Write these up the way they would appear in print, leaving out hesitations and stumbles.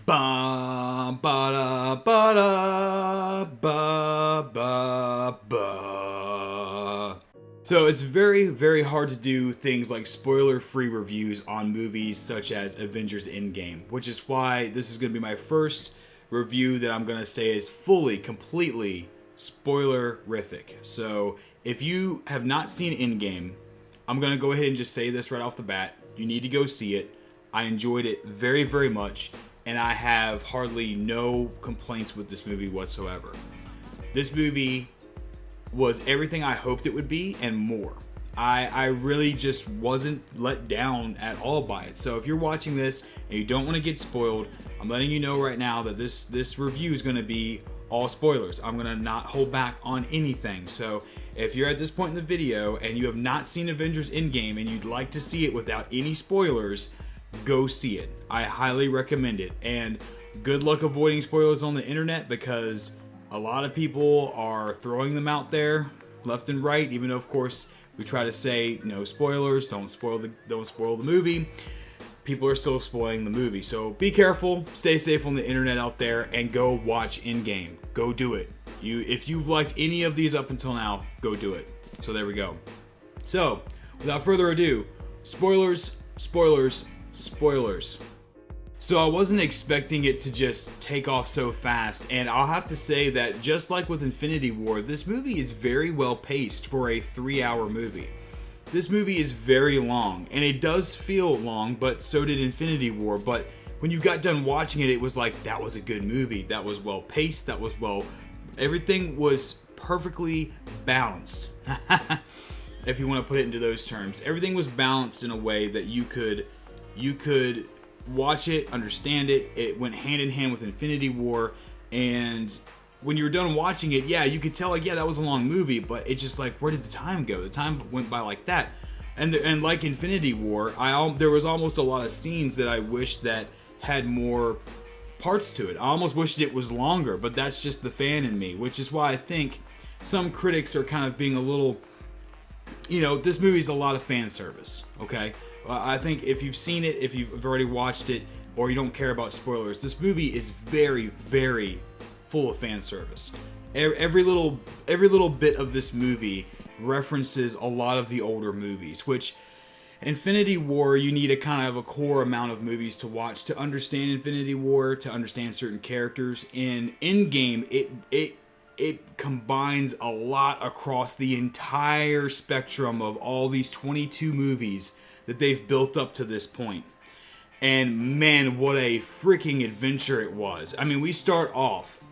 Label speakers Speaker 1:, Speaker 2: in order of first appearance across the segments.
Speaker 1: Ba ba da ba da ba ba ba. So it's very, very hard to do things like spoiler-free reviews on movies such as Avengers Endgame, which is why this is going to be my first review that I'm going to say is fully, completely spoilerific. So if you have not seen Endgame, I'm going to go ahead and just say this right off the bat. You need to go see it. I enjoyed it very, very much, and I have hardly no complaints with this movie whatsoever. This movie was everything I hoped it would be and more. I really just wasn't let down at all by it. So if you're watching this and you don't want to get spoiled, I'm letting you know right now that this review is going to be all spoilers. I'm going to not hold back on anything. So if you're at this point in the video and you have not seen Avengers Endgame and you'd like to see it without any spoilers, go see it. I highly recommend it. And good luck avoiding spoilers on the internet, because a lot of people are throwing them out there left and right, even though of course we try to say no spoilers, don't spoil the movie. People are still spoiling the movie. So be careful, stay safe on the internet out there, and go watch Endgame. Go do it. If you've liked any of these up until now, go do it. So there we go. So without further ado, spoilers, spoilers, spoilers. So I wasn't expecting it to just take off so fast, and I'll have to say that just like with Infinity War, this movie is very well paced for a 3-hour movie. This movie is very long, and it does feel long, but so did Infinity War. But when you got done watching it, it was like, that was a good movie. That was well paced. Everything was perfectly balanced. If you want to put it into those terms. Everything was balanced in a way that you could watch it, understand it. It went hand in hand with Infinity War, and when you were done watching it, yeah, you could tell, like, yeah, that was a long movie, but it's just like, where did the time go? The time went by like that. And like Infinity War, there was almost a lot of scenes that I wish that had more parts to it. I almost wished it was longer, but that's just the fan in me, which is why I think some critics are kind of being a little, this movie's a lot of fan service, okay? I think if you've seen it, if you've already watched it, or you don't care about spoilers, this movie is very, very full of fan service. Every little bit of this movie references a lot of the older movies, which Infinity War, you need a kind of a core amount of movies to watch to understand Infinity War, to understand certain characters. In Endgame, it combines a lot across the entire spectrum of all these 22 movies that they've built up to this point. And man, what a freaking adventure it was. I mean, we start off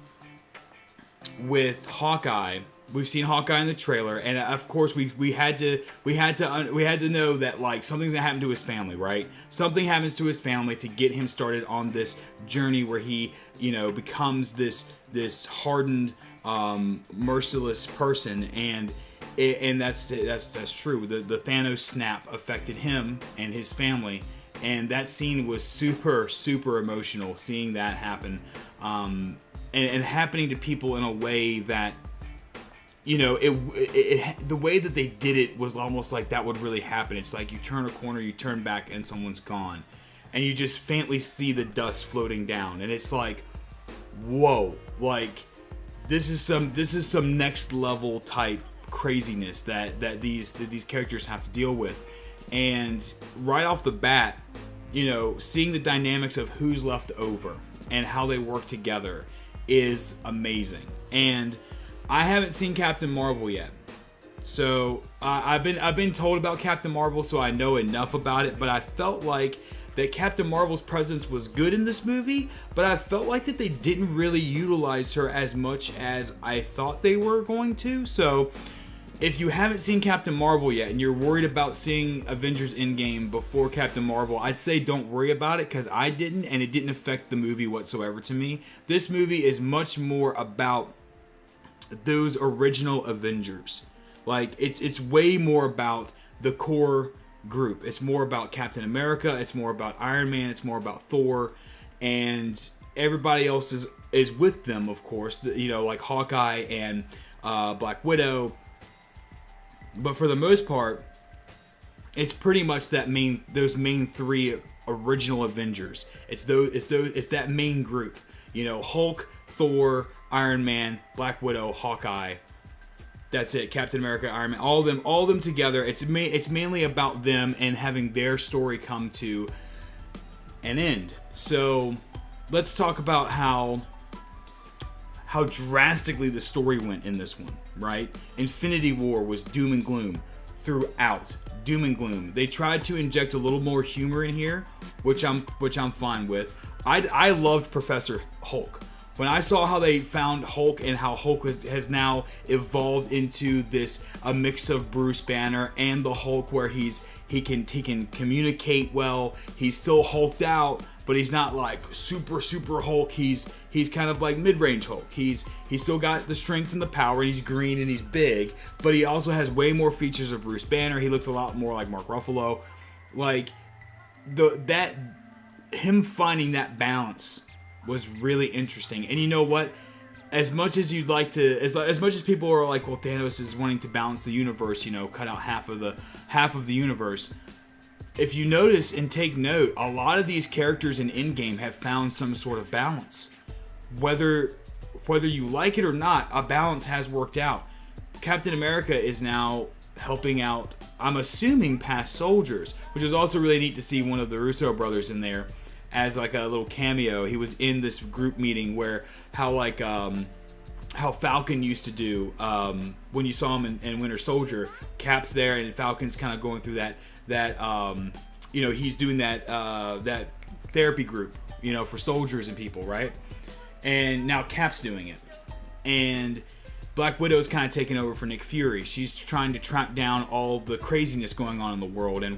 Speaker 1: with Hawkeye. We've seen Hawkeye in the trailer, and of course we had to know that, like, something's gonna happen to his family, right? Something happens to his family to get him started on this journey where he, becomes this hardened, merciless person, and that's true. The Thanos snap affected him and his family, and that scene was super, super emotional. Seeing that happen, and happening to people in a way that, the way that they did it was almost like that would really happen. It's like you turn a corner, you turn back, and someone's gone, and you just faintly see the dust floating down, and it's like, whoa, like this is some next level type craziness that these characters have to deal with. And right off the bat, seeing the dynamics of who's left over and how they work together is amazing. And I haven't seen Captain Marvel yet, so I've been told about Captain Marvel, so I know enough about it. But I felt like that Captain Marvel's presence was good in this movie, but I felt like that they didn't really utilize her as much as I thought they were going to. So if you haven't seen Captain Marvel yet and you're worried about seeing Avengers Endgame before Captain Marvel, I'd say don't worry about it, because I didn't, and it didn't affect the movie whatsoever to me. This movie is much more about those original Avengers. Like, it's way more about the core group. It's more about Captain America, it's more about Iron Man, it's more about Thor, and everybody else is with them, of course, like Hawkeye and Black Widow. But for the most part, it's pretty much those main three original Avengers. It's that main group. You know, Hulk, Thor, Iron Man, Black Widow, Hawkeye. That's it. Captain America, Iron Man, all of them together. It's mainly about them and having their story come to an end. So let's talk about how drastically the story went in this one, right? Infinity War was doom and gloom throughout. Doom and gloom. They tried to inject a little more humor in here, which I'm fine with. I loved Professor Hulk. When I saw how they found Hulk and how Hulk has now evolved into a mix of Bruce Banner and the Hulk, where he can communicate well. He's still hulked out, but he's not like super Hulk. He's kind of like mid-range Hulk. He's still got the strength and the power. He's green and he's big, but he also has way more features of Bruce Banner. He looks a lot more like Mark Ruffalo. Like him finding that balance was really interesting. And you know what? As much as you'd like to, as much as people are like, well, Thanos is wanting to balance the universe, you know, cut out half of the universe. If you notice and take note, a lot of these characters in Endgame have found some sort of balance. Whether you like it or not, a balance has worked out. Captain America is now helping out, I'm assuming, past soldiers, which was also really neat to see one of the Russo brothers in there as like a little cameo. He was in this group meeting where how Falcon used to do when you saw him in Winter Soldier. Cap's there and Falcon's kind of going through that you know, he's doing that therapy group, you know, for soldiers and people, right? And now Cap's doing it, and Black Widow's kind of taking over for Nick Fury. She's trying to track down all the craziness going on in the world and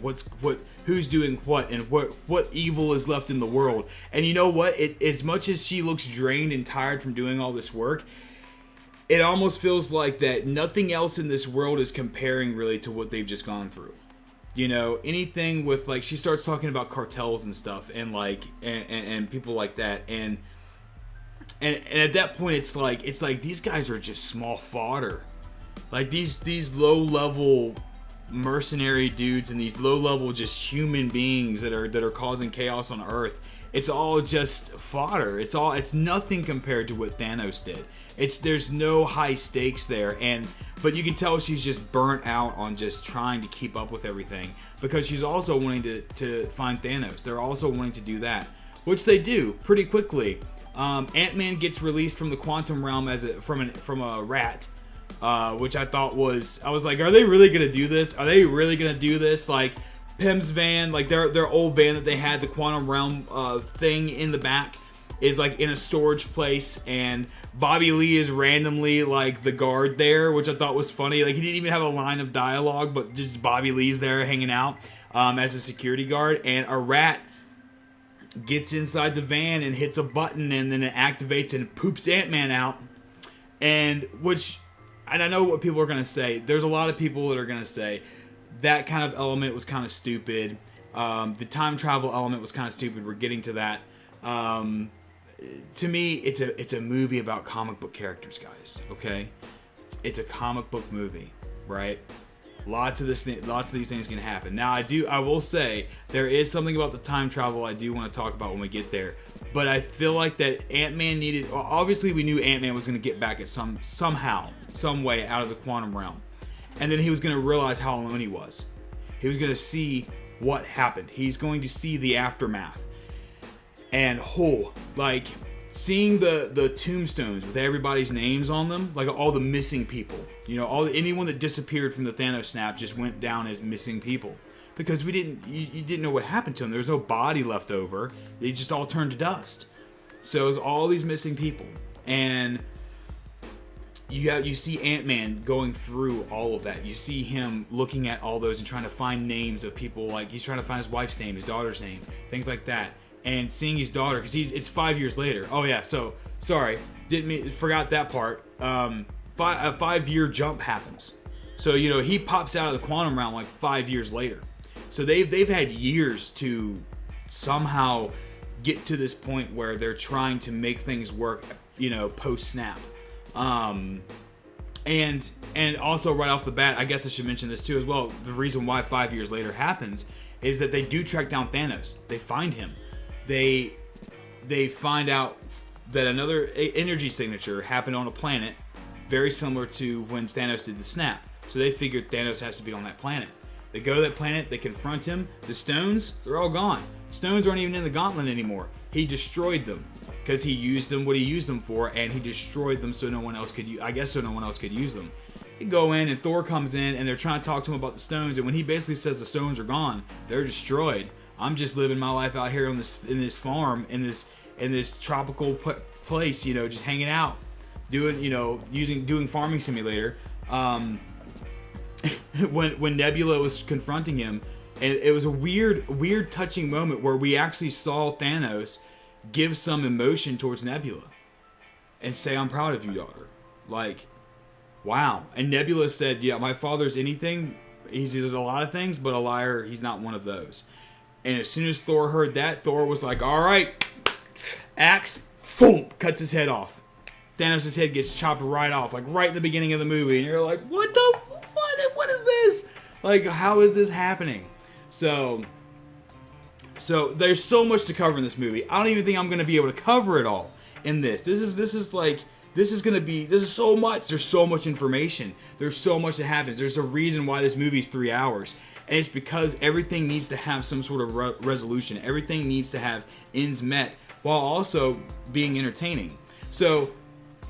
Speaker 1: who's doing what and what evil is left in the world. And you know what? As much as she looks drained and tired from doing all this work, it almost feels like that nothing else in this world is comparing really to what they've just gone through. You know, anything with like, she starts talking about cartels and stuff and like and people like that, and at that point it's like these guys are just small fodder. Like these low level mercenary dudes and these low level just human beings that are causing chaos on Earth. It's all just fodder. It's nothing compared to what Thanos did. There's no high stakes there, but you can tell she's just burnt out on just trying to keep up with everything, because she's also wanting to find Thanos. They're also wanting to do that, which they do pretty quickly. Ant-Man gets released from the quantum realm from a rat, which I was like, are they really gonna do this? Are they really gonna do this? Like Pym's van, like their old van that they had, the quantum realm thing in the back, is like in a storage place, and Bobby Lee is randomly like the guard there, which I thought was funny. Like he didn't even have a line of dialogue, but just Bobby Lee's there hanging out as a security guard, and a rat gets inside the van and hits a button, and then it activates and poops Ant-Man out. And I know what people are going to say. There's a lot of people that are going to say that kind of element was kind of stupid. The time travel element was kind of stupid. We're getting to that. To me, it's a movie about comic book characters, guys. Okay, it's a comic book movie, right? Lots of these things can happen. Now, I will say there is something about the time travel I do want to talk about when we get there. But I feel like that Ant-Man needed. Well, obviously, we knew Ant-Man was going to get back at somehow, some way out of the quantum realm, and then he was going to realize how alone he was. He was going to see what happened. He's going to see the aftermath, and like seeing the tombstones with everybody's names on them, like all the missing people. You know, anyone that disappeared from the Thanos snap just went down as missing people, because you didn't know what happened to them. There was no body left over. They just all turned to dust. So it was all these missing people, and you see Ant-Man going through all of that. You see him looking at all those and trying to find names of people. Like he's trying to find his wife's name, his daughter's name, things like that. And seeing his daughter, because it's 5 years later. Oh yeah, so sorry, forgot that part. A 5-year jump happens. So you know he pops out of the quantum realm like 5 years later. So they've had years to somehow get to this point where they're trying to make things work, you know, post snap. And also right off the bat, I guess I should mention this too as well. The reason why 5 years later happens is that they do track down Thanos. They find him. They find out that another energy signature happened on a planet very similar to when Thanos did the snap. So they figured Thanos has to be on that planet. They go to that planet, they confront him. The stones, they're all gone. Stones aren't even in the gauntlet anymore. He destroyed them because he used them what he used them for, and he destroyed them so no one else could use them. You go in and Thor comes in and they're trying to talk to him about the stones, and when he basically says the stones are gone, they're destroyed. I'm just living my life out here in this farm, in this tropical place, just hanging out, doing farming simulator. When Nebula was confronting him, and it was a weird touching moment where we actually saw Thanos give some emotion towards Nebula and say, "I'm proud of you, daughter." Like, wow. And Nebula said, "Yeah, my father's anything. He does a lot of things, but a liar, he's not one of those." And as soon as Thor heard that, Thor was like, "All right, axe, boom," cuts his head off. Thanos' head gets chopped right off, like right in the beginning of the movie, and you're like, what is this? Like, how is this happening? So there's so much to cover in this movie. I don't even think I'm gonna be able to cover it all in this. This is so much. There's so much information. There's so much that happens. There's a reason why this movie is 3 hours. And it's because everything needs to have some sort of resolution. Everything needs to have ends met while also being entertaining. So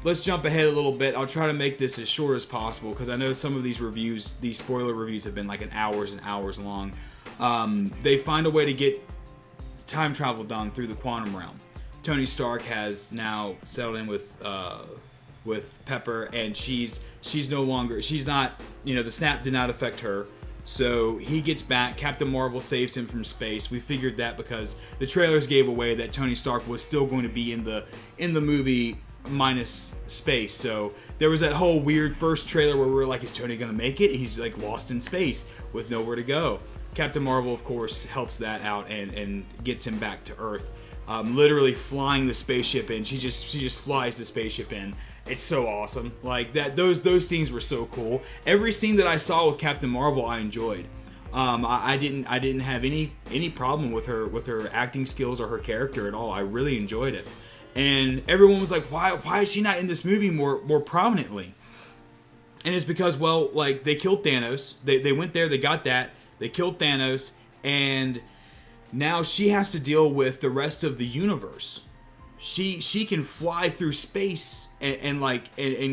Speaker 1: let's jump ahead a little bit. I'll try to make this as short as possible because I know some of these reviews, these spoiler reviews, have been like hours and hours long. They find a way to get time travel done through the quantum realm. Tony Stark has now settled in with Pepper, and she's not, the snap did not affect her. So he gets back. Captain Marvel saves him from space. We figured that because the trailers gave away that Tony Stark was still going to be in the movie minus space. So there was that whole weird first trailer where we were like, is Tony gonna make it? He's like lost in space with nowhere to go. Captain Marvel, of course, helps that out and gets him back to Earth. Literally flying the spaceship in. She just flies the spaceship in. It's so awesome. Like that. Those scenes were so cool. Every scene that I saw with Captain Marvel, I enjoyed. I didn't have any problem with her acting skills or her character at all. I really enjoyed it. And everyone was like, why is she not in this movie more prominently? And it's because, well, like, they killed Thanos. They went there, they got that. They killed Thanos, and now she has to deal with the rest of the universe. She can fly through space and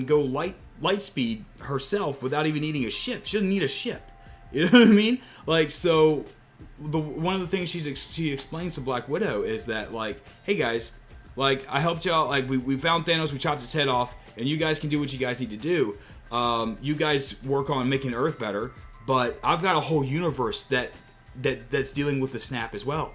Speaker 1: go light speed herself without even needing a ship. She doesn't need a ship. You know what I mean? Like, so one of the things she explains to Black Widow is that, like, hey guys, like, I helped y'all. Like, we found Thanos, we chopped his head off, and you guys can do what you guys need to do. You guys work on making Earth better, but I've got a whole universe that's dealing with the snap as well.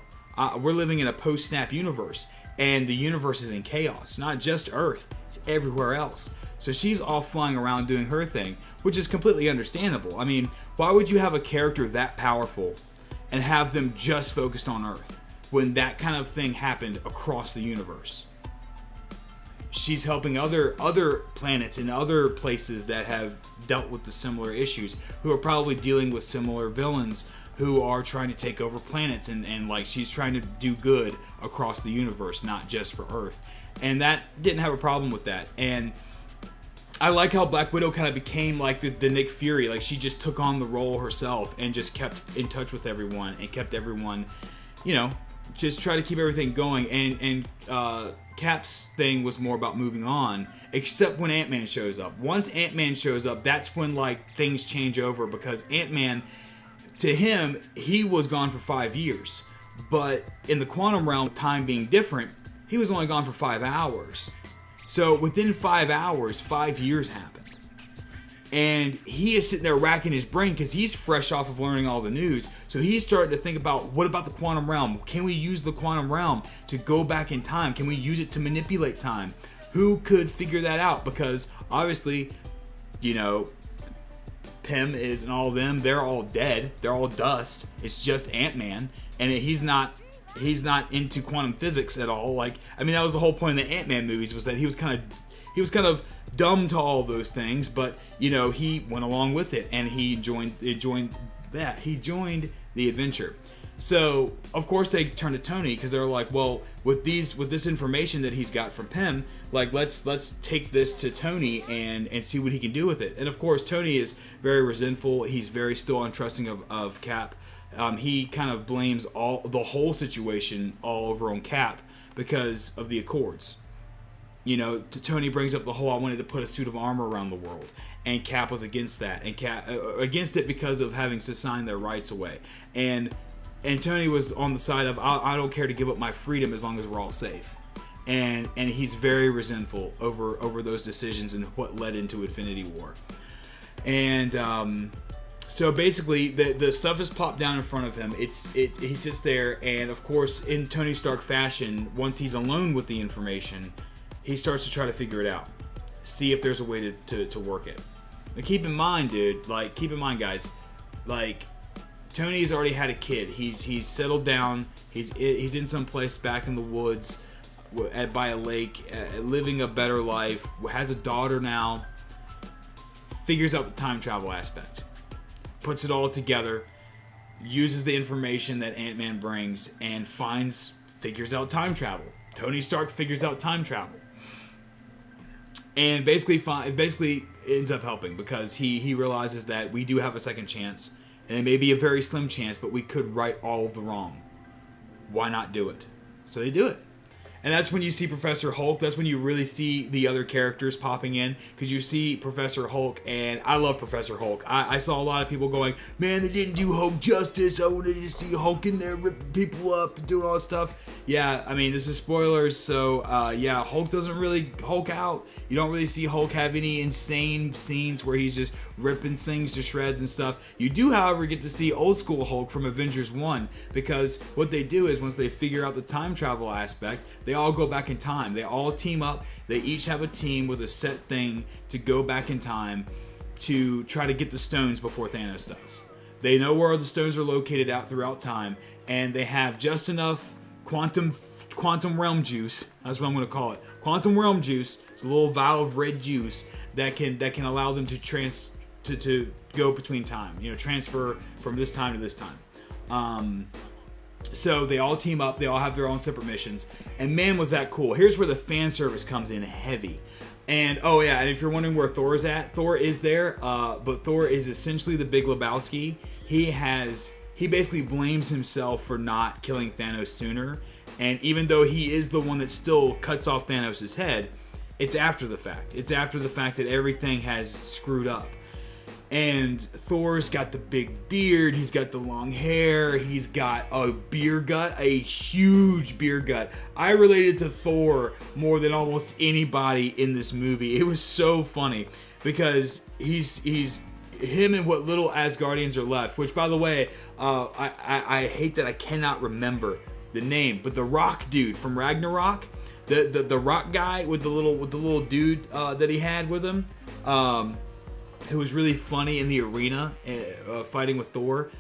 Speaker 1: We're living in a post-snap universe, and the universe is in chaos. Not just Earth, it's everywhere else. So she's off flying around doing her thing, which is completely understandable. I mean, why would you have a character that powerful and have them just focused on Earth when that kind of thing happened across the universe? She's helping other planets and other places that have dealt with the similar issues, who are probably dealing with similar villains who are trying to take over planets, and like, she's trying to do good across the universe, not just for Earth. And that didn't have a problem with that. And I like how Black Widow kind of became like the Nick Fury. Like, she just took on the role herself and just kept in touch with everyone and kept everyone, just try to keep everything going. And Cap's thing was more about moving on, except when Ant-Man shows up. Once Ant-Man shows up, that's when, like, things change over, because Ant-Man, to him, he was gone for 5 years. But in the quantum realm, time being different, he was only gone for 5 hours. So within 5 hours, 5 years happened. And he is sitting there racking his brain because he's fresh off of learning all the news. So he's starting to think about, what about the quantum realm? Can we use the quantum realm to go back in time? Can we use it to manipulate time? Who could figure that out? Because obviously, Pym is and all of them, they're all dead. They're all dust. It's just Ant-Man. And he's not into quantum physics at all. Like, I mean, that was the whole point of the Ant-Man movies, was that he was kind of dumb to all those things, but he went along with it, and he joined the adventure. So of course they turn to Tony because they're like, well, with this information that he's got from Pym, like let's take this to Tony and see what he can do with it. And of course Tony is very resentful. He's very still untrusting of Cap. He kind of blames the whole situation all over on Cap because of the Accords. You know, Tony brings up the whole, I wanted to put a suit of armor around the world. And Cap was against that. And Cap against it because of having to sign their rights away. And Tony was on the side of, I don't care to give up my freedom as long as we're all safe. And he's very resentful over those decisions and what led into Infinity War. And so basically the stuff is plopped down in front of him. He sits there, and of course in Tony Stark fashion, once he's alone with the information, he starts to try to figure it out. See if there's a way to work it. But keep in mind, dude, guys, like, Tony's already had a kid. He's settled down. He's in some place back in the woods, by a lake, living a better life. Has a daughter now. Figures out the time travel aspect. Puts it all together. Uses the information that Ant-Man brings and figures out time travel. Tony Stark figures out time travel. And basically ends up helping because he realizes that we do have a second chance. And it may be a very slim chance, but we could right all of the wrong. Why not do it? So they do it. And that's when you see Professor Hulk. That's when you really see the other characters popping in. Because you see Professor Hulk, and I love Professor Hulk. I saw a lot of people going, man, they didn't do Hulk justice. I wanted to see Hulk in there ripping people up and doing all this stuff. Yeah, I mean, this is spoilers. So, yeah, Hulk doesn't really Hulk out. You don't really see Hulk have any insane scenes where he's just ripping things to shreds and stuff. You do, however, get to see old school Hulk from Avengers 1. Because what they do is once they figure out the time travel aspect, they all go back in time. They all team up. They each have a team with a set thing to go back in time to try to get the stones before Thanos does. They know where the stones are located out throughout time, and they have just enough quantum realm juice. That's what I'm going to call it. Quantum realm juice. It's a little vial of red juice that can allow them to go between time. You know, transfer from this time to this time. So they all team up. They all have their own separate missions. And man, was that cool. Here's where the fan service comes in heavy. And oh yeah, and if you're wondering where Thor is at, Thor is there. But Thor is essentially the Big Lebowski. He basically blames himself for not killing Thanos sooner. And even though he is the one that still cuts off Thanos' head, it's after the fact. It's after the fact that everything has screwed up. And Thor's got the big beard, he's got the long hair, he's got a beer gut, a huge beer gut. I related to Thor more than almost anybody in this movie. It was so funny because he's him and what little Asgardians are left, which by the way, I hate that I cannot remember the name, but the rock dude from Ragnarok, the rock guy with the little dude that he had with him, who was really funny in the arena fighting with Thor.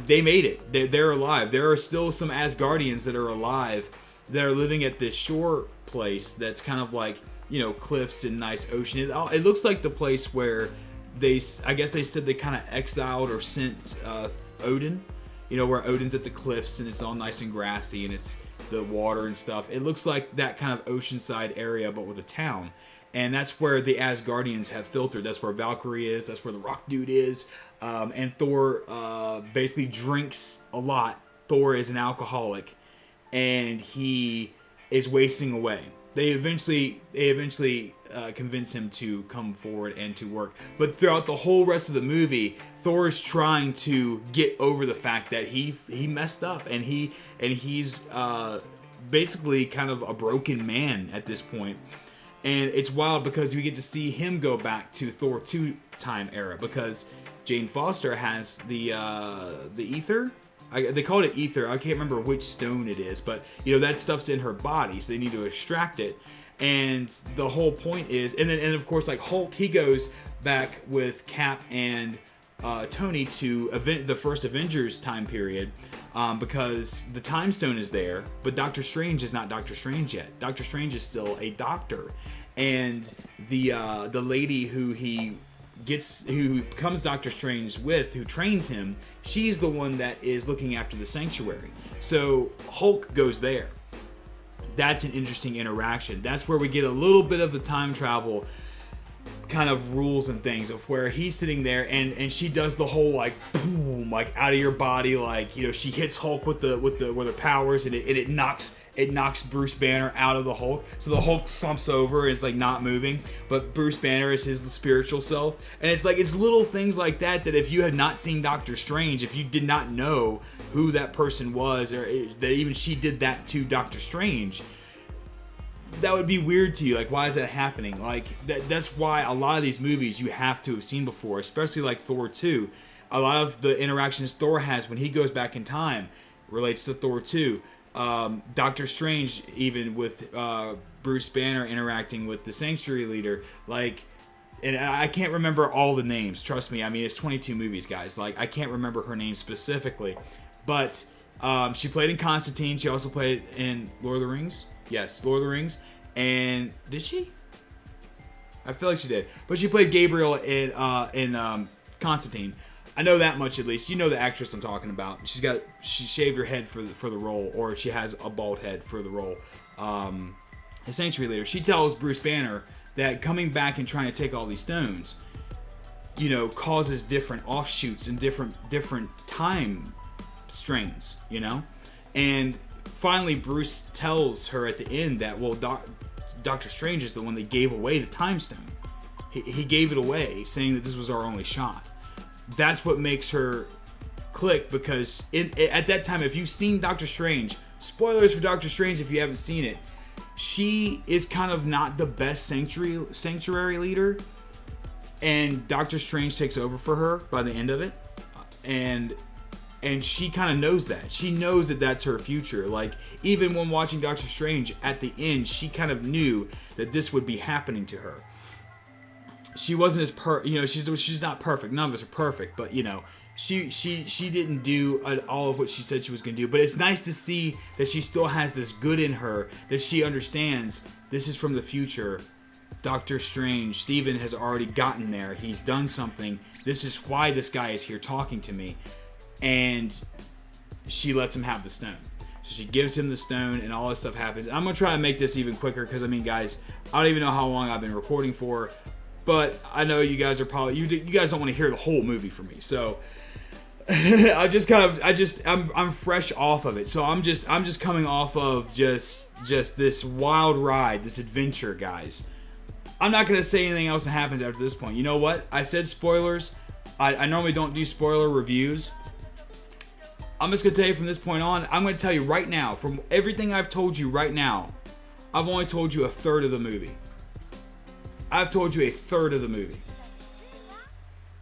Speaker 1: They made it. They're alive. There are still some Asgardians that are alive that are living at this shore place that's kind of like, you know, cliffs and nice ocean. It looks like the place where I guess they said they kind of exiled or sent Odin. You know, where Odin's at the cliffs and it's all nice and grassy and it's the water and stuff. It looks like that kind of oceanside area, but with a town. And that's where the Asgardians have filtered. That's where Valkyrie is. That's where the Rock Dude is. And Thor basically drinks a lot. Thor is an alcoholic, and he is wasting away. They eventually convince him to come forward and to work. But throughout the whole rest of the movie, Thor is trying to get over the fact that he messed up, and he's basically kind of a broken man at this point. And it's wild because we get to see him go back to Thor 2 time era because Jane Foster has the ether. They call it ether. I can't remember which stone it is, but you know that stuff's in her body, so they need to extract it. And the whole point is, and of course, like Hulk, he goes back with Cap and Tony to the first Avengers time period because the time stone is there, but Doctor Strange is not Doctor Strange yet. Doctor Strange is still a doctor, and the lady who he who becomes Doctor Strange with, who trains him, she's the one that is looking after the sanctuary. So Hulk goes there. That's an interesting interaction. That's where we get a little bit of the time travel kind of rules and things, of where he's sitting there and she does the whole like boom, like out of your body, like, you know, she hits Hulk with the powers, and it knocks Bruce Banner out of the Hulk. So the Hulk slumps over and it's like not moving, but Bruce Banner is his spiritual self. And it's like, it's little things like that if you had not seen Doctor Strange, if you did not know who that person was, or that even she did that to Doctor Strange, that would be weird to you. Like, why is that happening? Like, that's why a lot of these movies you have to have seen before, especially like Thor 2. A lot of the interactions Thor has when he goes back in time relates to Thor 2. Doctor Strange, even with Bruce Banner interacting with the Sanctuary Leader, like, and I can't remember all the names, trust me. I mean, it's 22 movies, guys. Like, I can't remember her name specifically, but she played in Constantine. She also played in Lord of the Rings. Yes, Lord of the Rings. And did she? I feel like she did. But she played Gabriel in Constantine. I know that much at least. You know the actress I'm talking about. She shaved her head for the role, or she has a bald head for the role. The Sanctuary Leader. She tells Bruce Banner that coming back and trying to take all these stones, you know, causes different offshoots and different time strains, you know? And finally, Bruce tells her at the end that, well, Doctor Strange is the one that gave away the time stone. He gave it away, saying that this was our only shot. That's what makes her click, because at that time, if you've seen Doctor Strange, spoilers for Doctor Strange if you haven't seen it, she is kind of not the best sanctuary leader, and Doctor Strange takes over for her by the end of it, and she kind of knows that. She knows that that's her future. Like, even when watching Doctor Strange, at the end, she kind of knew that this would be happening to her. She wasn't as you know, she's not perfect. None of us are perfect, but, you know, she didn't do all of what she said she was going to do. But it's nice to see that she still has this good in her, that she understands this is from the future. Doctor Strange, Stephen has already gotten there. He's done something. This is why this guy is here talking to me. And she lets him have the stone. So she gives him the stone, and all this stuff happens. I'm going to try to make this even quicker, because, I mean, guys, I don't even know how long I've been recording for, but I know you guys are probably, you guys don't want to hear the whole movie from me. So I'm fresh off of it. So I'm just coming off of just this wild ride, this adventure, guys. I'm not going to say anything else that happens after this point. You know what? I said spoilers. I normally don't do spoiler reviews. I'm just going to tell you from this point on, I'm going to tell you right now, from everything I've told you right now, I've only told you a third of the movie. I've told you a third of the movie.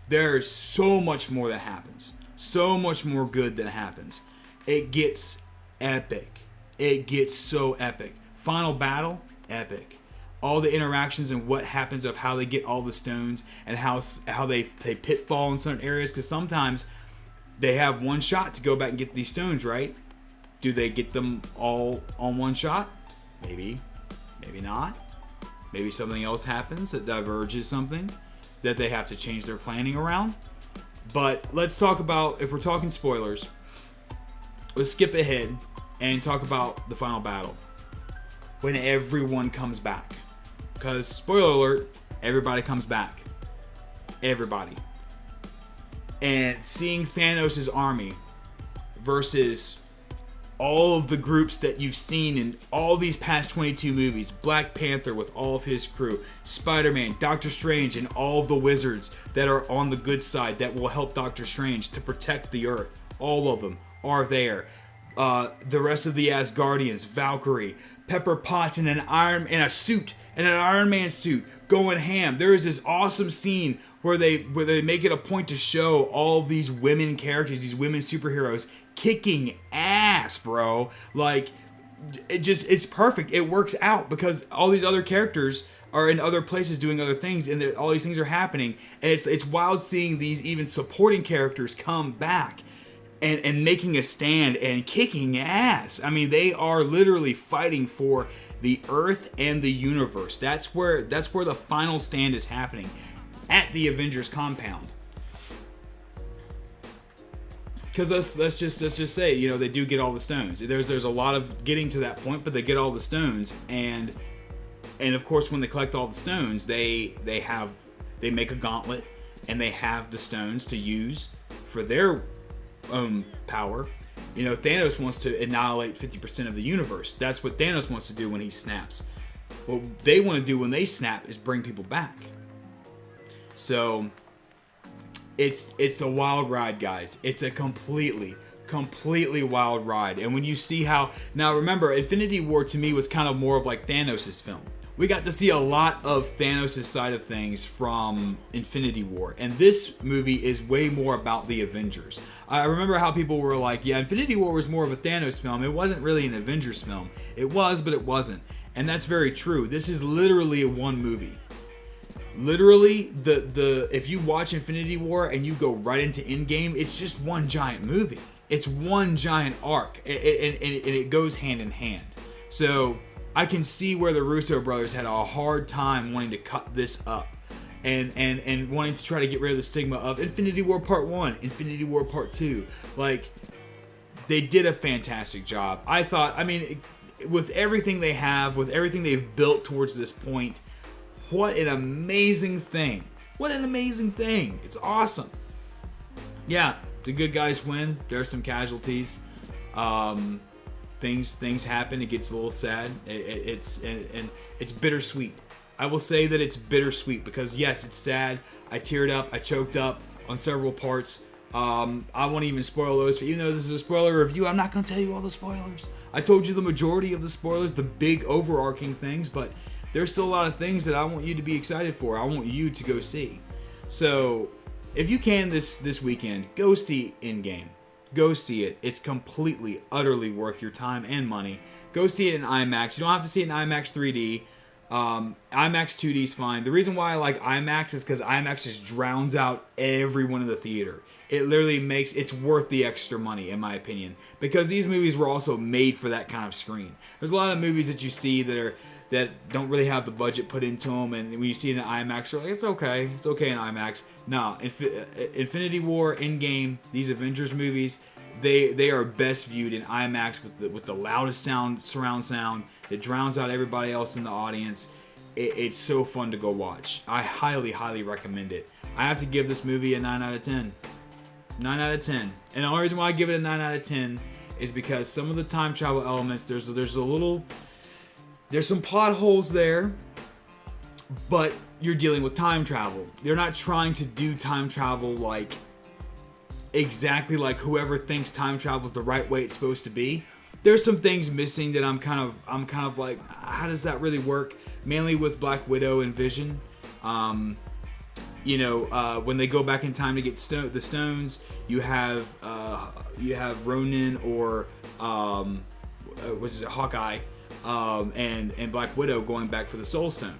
Speaker 1: There's so much more that happens. So much more good that happens. It gets epic. It gets so epic. Final battle, epic. All the interactions and what happens of how they get all the stones, and how they pitfall in certain areas, because sometimes they have one shot to go back and get these stones, right? Do they get them all on one shot? Maybe. Maybe not. Maybe something else happens that diverges something that they have to change their planning around. But let's talk about, if we're talking spoilers, let's skip ahead and talk about the final battle. When everyone comes back. Because, spoiler alert, everybody comes back. Everybody. And seeing Thanos' army versus all of the groups that you've seen in all these past 22 movies. Black Panther with all of his crew. Spider-Man, Doctor Strange, and all of the wizards that are on the good side that will help Doctor Strange to protect the Earth. All of them are there. The rest of the Asgardians, Valkyrie, Pepper Potts in an Iron Man suit, going ham. There is this awesome scene where they make it a point to show all of these women characters, these women superheroes kicking ass, bro. Like, it's perfect. It works out because all these other characters are in other places doing other things, and all these things are happening. And it's wild seeing these even supporting characters come back and making a stand and kicking ass. I mean, they are literally fighting for the Earth and the universe. That's where the final stand is happening. at the Avengers compound. Because let's just say, you know, they do get all the stones. There's a lot of getting to that point, but they get all the stones, and of course when they collect all the stones, they make a gauntlet, and they have the stones to use for their own power. You know, Thanos wants to annihilate 50% of the universe. That's what Thanos wants to do when he snaps. What they want to do when they snap is bring people back. So it's a wild ride, guys. It's a completely wild ride. And when you see how... Now, remember, Infinity War to me was kind of more of like Thanos' film. We got to see a lot of Thanos' side of things from Infinity War. And this movie is way more about the Avengers. I remember how people were like, yeah, Infinity War was more of a Thanos film. It wasn't really an Avengers film. It was, but it wasn't. And that's very true. This is literally a one movie. Literally, the if you watch Infinity War and you go right into Endgame, it's just one giant movie. It's one giant arc, and it goes hand in hand. So I can see where the Russo brothers had a hard time wanting to cut this up, and wanting to try to get rid of the stigma of Infinity War Part 1, Infinity War Part 2. Like, they did a fantastic job. I thought, I mean, with everything they have, with everything they've built towards this point, what an amazing thing. What an amazing thing. It's awesome. Yeah, the good guys win. There are some casualties. Things happen. It gets a little sad. It's bittersweet. I will say that it's bittersweet because, yes, it's sad. I teared up. I choked up on several parts. I won't even spoil those. Even though this is a spoiler review, I'm not going to tell you all the spoilers. I told you the majority of the spoilers, the big overarching things, but there's still a lot of things that I want you to be excited for. I want you to go see. So, if you can this weekend, go see Endgame. Go see it. It's completely, utterly worth your time and money. Go see it in IMAX. You don't have to see it in IMAX 3D. IMAX 2D is fine. The reason why I like IMAX is because IMAX just drowns out everyone in the theater. It literally makes it's worth the extra money, in my opinion, because these movies were also made for that kind of screen. There's a lot of movies that you see that don't really have the budget put into them, and when you see it in IMAX, you're like, it's okay in IMAX. No, Infinity War, Endgame, these Avengers movies, they are best viewed in IMAX with the loudest surround sound that drowns out everybody else in the audience. It's so fun to go watch. I highly recommend it. I have to give this movie a 9 out of 10. 9 out of 10. And the only reason why I give it a 9 out of 10 is because some of the time travel elements, there's some plot holes there, but you're dealing with time travel. They're not trying to do time travel like exactly like whoever thinks time travel is the right way it's supposed to be. There's some things missing that I'm kind of like, how does that really work? Mainly with Black Widow and Vision. When they go back in time to get the stones, you have Ronin or Hawkeye. And Black Widow going back for the Soul Stone.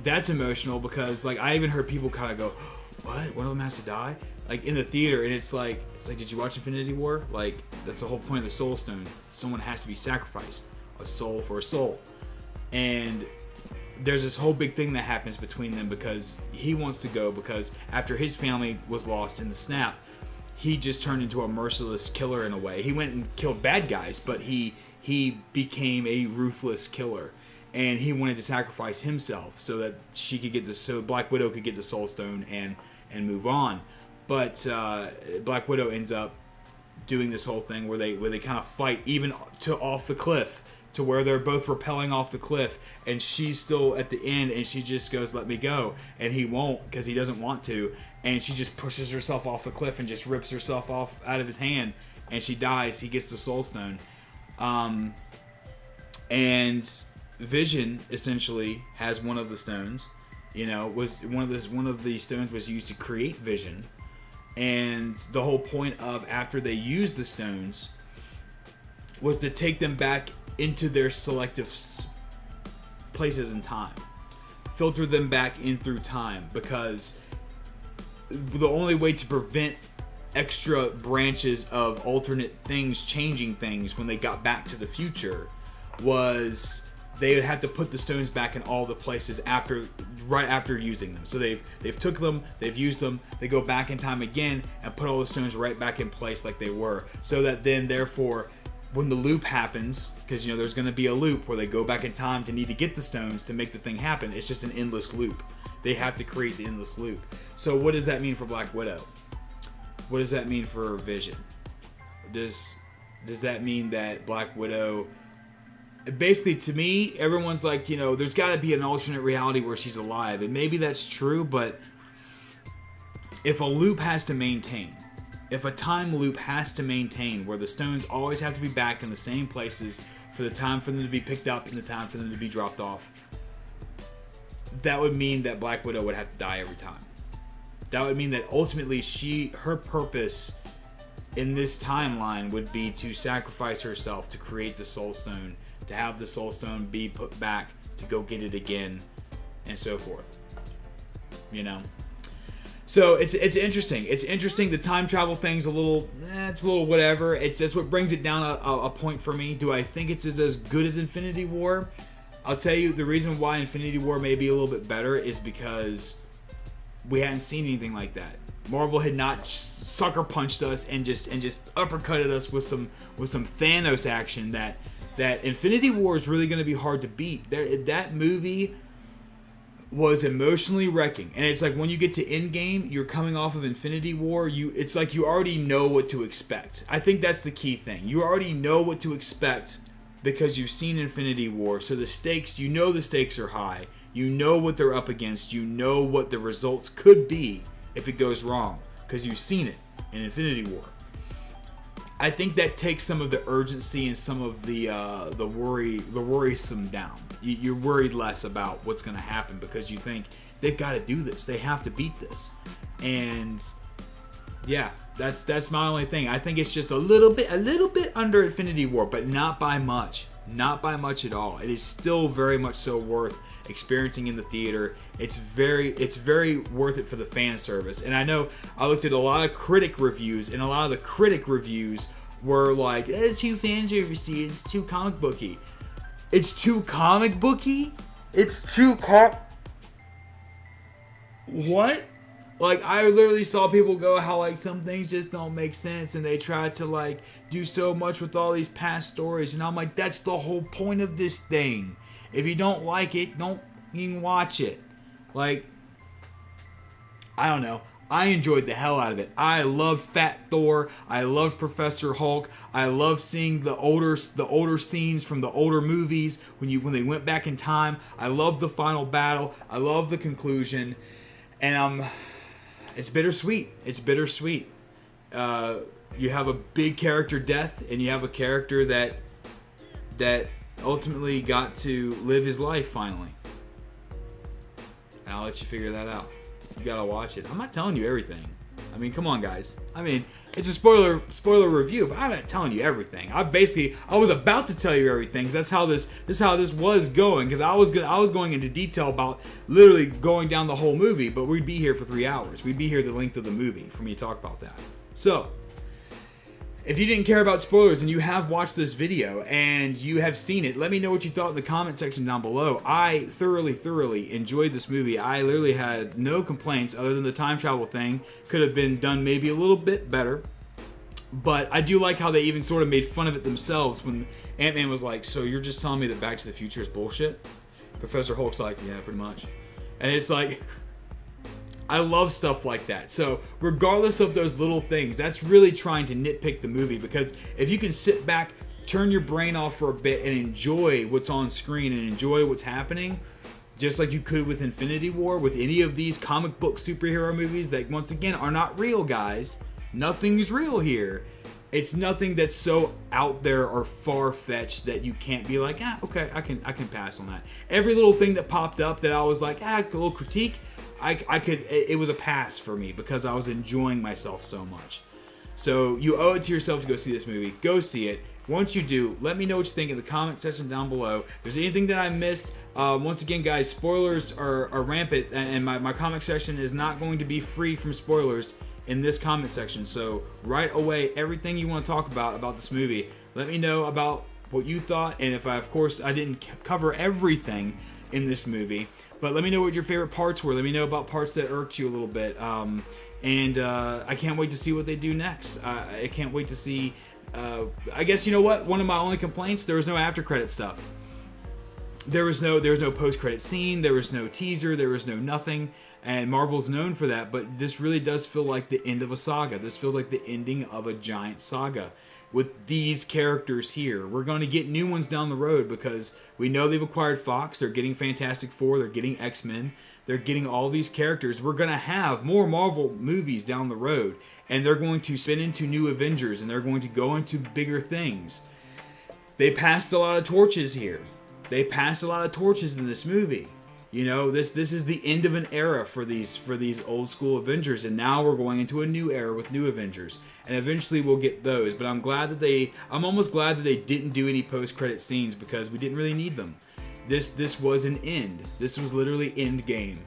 Speaker 1: That's emotional because, like, I even heard people kind of go, "What? One of them has to die?" Like in the theater, and it's like, did you watch Infinity War? Like, that's the whole point of the Soul Stone. Someone has to be sacrificed, a soul for a soul, and there's this whole big thing that happens between them because he wants to go because after his family was lost in the snap, he just turned into a merciless killer in a way. He went and killed bad guys, but he became a ruthless killer, and he wanted to sacrifice himself so that she could get so Black Widow could get the Soul Stone and move on. But Black Widow ends up doing this whole thing where they kind of fight even to off the cliff, to where they're both rappelling off the cliff, and she's still at the end, and she just goes, "Let me go," and he won't because he doesn't want to, and she just pushes herself off the cliff and just rips herself off out of his hand, and she dies. He gets the Soul Stone. And Vision essentially has one of the stones. Was one of the stones was used to create Vision, and the whole point of after they used the stones was to take them back into their selective places in time, filter them back in through time, because the only way to prevent extra branches of alternate things changing things when they got back to the future was they would have to put the stones back in all the places right after using them. So they've took them, they've used them, they go back in time again and put all the stones right back in place like they were, so that then therefore when the loop happens, because there's going to be a loop where they go back in time to need to get the stones to make the thing happen. It's just an endless loop. They have to create the endless loop. So what does that mean for Black Widow? What does that mean for Vision? Does that mean that Black Widow, basically, to me, everyone's like, there's got to be an alternate reality where she's alive. And maybe that's true, but if a loop has to maintain, if a time loop has to maintain where the stones always have to be back in the same places for the time for them to be picked up and the time for them to be dropped off, that would mean that Black Widow would have to die every time. That would mean that ultimately her purpose in this timeline would be to sacrifice herself to create the Soul Stone, to have the Soul Stone be put back, to go get it again, and so forth. So it's interesting. It's interesting. The time travel thing's a little whatever. It's just what brings it down a point for me. Do I think it's as good as Infinity War? I'll tell you the reason why Infinity War may be a little bit better is because we hadn't seen anything like that. Marvel had not sucker punched us and just uppercutted us with some Thanos action that Infinity War is really going to be hard to beat. That movie was emotionally wrecking, and it's like when you get to Endgame, you're coming off of Infinity War, it's like you already know what to expect. I think that's the key thing. You already know what to expect because you've seen Infinity War, so the stakes are high. You know what they're up against. You know what the results could be if it goes wrong because you've seen it in Infinity War. I think that takes some of the urgency and some of the worrisome down. You're worried less about what's going to happen because you think they've got to do this. They have to beat this. And yeah, that's my only thing. I think it's just a little bit under Infinity War, but not by much. Not by much at all. It is still very much so worth experiencing in the theater. It's very worth it for the fan service. And I know I looked at a lot of critic reviews, and a lot of the critic reviews were like, it's too fan servicey, it's too comic booky. It's too comic booky? What? Like, I literally saw people go how, like, some things just don't make sense, and they try to, like, do so much with all these past stories, and I'm like, that's the whole point of this thing. If you don't like it, don't even watch it. Like, I don't know. I enjoyed the hell out of it. I love Fat Thor. I love Professor Hulk. I love seeing the older scenes from the older movies when they went back in time. I love the final battle. I love the conclusion, and it's bittersweet. It's bittersweet. You have a big character death, and you have a character that ultimately got to live his life finally. And I'll let you figure that out. You gotta watch it. I'm not telling you everything. I mean, come on, guys. I mean, it's a spoiler review, but I'm not telling you everything. I was about to tell you everything, because that's how this was going. Because I was going into detail about literally going down the whole movie, but we'd be here for 3 hours. We'd be here the length of the movie for me to talk about that. So, if you didn't care about spoilers and you have watched this video and you have seen it, let me know what you thought in the comment section down below. I thoroughly enjoyed this movie. I literally had no complaints other than the time travel thing. Could have been done maybe a little bit better. But I do like how they even sort of made fun of it themselves when Ant-Man was like, so you're just telling me that Back to the Future is bullshit? Professor Hulk's like, yeah, pretty much. And it's like, I love stuff like that. So regardless of those little things, that's really trying to nitpick the movie, because if you can sit back, turn your brain off for a bit and enjoy what's on screen and enjoy what's happening, just like you could with Infinity War, with any of these comic book superhero movies that once again are not real, guys. Nothing's real here. It's nothing that's so out there or far-fetched that you can't be like, okay, I can pass on that. Every little thing that popped up that I was like, a little critique, it was a pass for me because I was enjoying myself so much. So you owe it to yourself to go see this movie. Go see it. Once you do, let me know what you think in the comment section down below. If there's anything that I missed, once again, guys, spoilers are rampant, and my comment section is not going to be free from spoilers in this comment section. So right away, everything you want to talk about this movie, let me know about what you thought, and if of course I didn't cover everything in this movie, but let me know what your favorite parts were. Let me know about parts that irked you a little bit. And I can't wait to see what they do next. I can't wait to see. I guess you know what? One of my only complaints: there was no after credit stuff. There was no post credit scene. There was no teaser. There was no nothing. And Marvel's known for that, but this really does feel like the end of a saga. This feels like the ending of a giant saga with these characters here. We're going to get new ones down the road because we know they've acquired Fox. They're getting Fantastic Four. They're getting X-Men. They're getting all these characters. We're going to have more Marvel movies down the road, and they're going to spin into new Avengers, and they're going to go into bigger things. They passed a lot of torches here. They passed a lot of torches in this movie. You know, this is the end of an era for these old school Avengers, and now we're going into a new era with new Avengers, and eventually we'll get those. But I'm almost glad that they didn't do any post-credit scenes because we didn't really need them. This was an end. This was literally Endgame,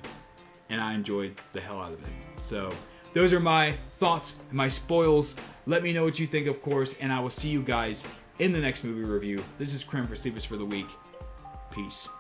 Speaker 1: and I enjoyed the hell out of it. So those are my thoughts, my spoils. Let me know what you think, of course, and I will see you guys in the next movie review. This is Krim for Sleepers for the Week. Peace.